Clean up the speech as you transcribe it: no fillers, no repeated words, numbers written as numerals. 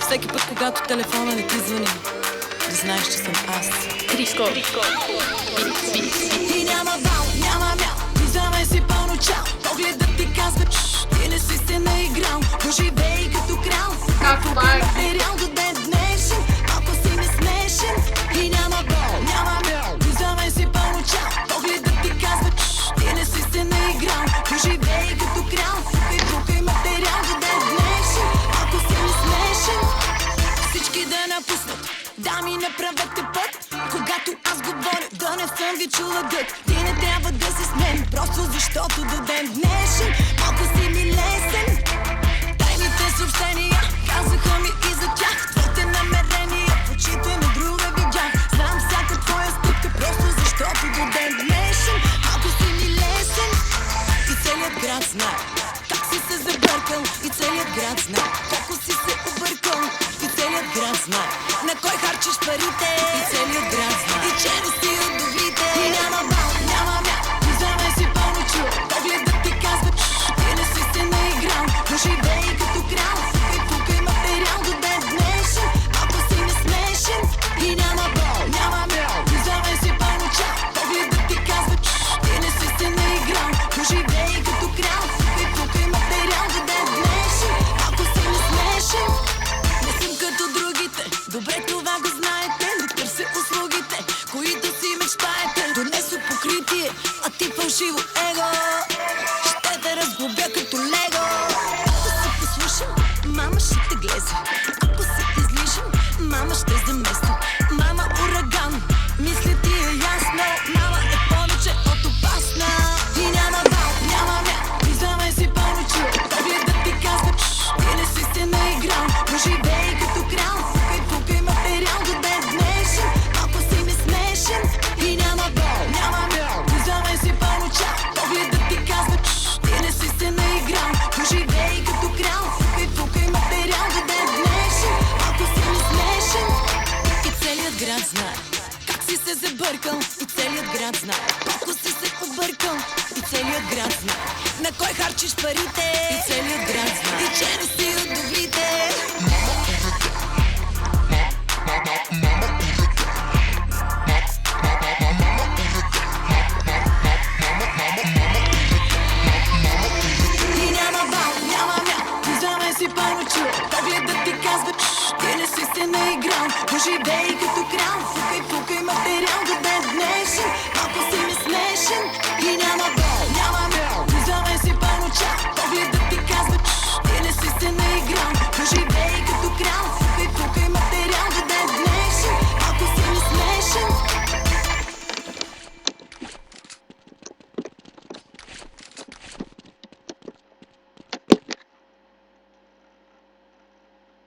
Всеки път, когато телефона не ти звъни, да знаеш, че съм аз. Криско. И няма бал, няма мял, признавай си пълно чал. Погледът ти казва, ти не си се наиграл. Поживей като крал, Както лайк. материал до ден днешен. Ако си не смешен. И няма бал, няма мял, признавай си пълно чал. Погледът ти казва, ти не си се наиграл. Поживей като крал, и материал до ден днешен. Ако си не смешен, всички да напуснат, да ми направете път. Когато аз говоря, да не съм ви чула дък. Ти не трябва да си с мен, просто защото до ден днешен малко си ми лесен. Тайните съобщения казаха ми и за тях. Твоите намерения в очите на друга видях. Знам всяка твоя стъпка, просто защото до ден днешен малко си ми лесен. И целият град знае как си се забъркал. И целият град знае колко си се объркал. И целият град знае на кой харчиш парите. И целият град знае и че не си от добрите. И няма бал, няма мял, признавай си пълно чул. Погледът ти казва, ти не си се наиграл. Поживей като крал, и материал до ден днешен. Ако си не смешен. И няма бал, няма мял, признавай си пълно чул. Погледът ти казва, ти не си се наиграл. Поживей като крал, и материал до ден днешен. Ако си не смешен. Не съм като другите, добре това го знаете. Не търся услугите, които си мечтаете. Донесох покритие, а ти фалшиво его. Ще те разглобя като лего. Ако се послушам, мама ще те глезе. Ако се излишам, мама ще замести. Мама ураган, мисля ти е ясно. Мама е повече от опасна. И няма бал, няма мял, признавай си пълно чул. Погледът ти казва, ти не си се наиграл. Поживей като крал, фукай материал до ден днешен. Ако си не смешен. И няма бал, няма мял, признавай си пълно чал. Погледът ти казва, ти не си се наиграл. Поживей като крал, фукай материал до ден днешен. Ако си не смешен. И целият град знае как си се забъркал. И целият град знае колко си се объркал. И целият град знае на кой харчиш парите. И целият град знае и че не си от добрите. И няма бал, няма мял, признавай си пълно чул. Погледът ти казва, ти не си се наиграл. Поживей като крал, фукай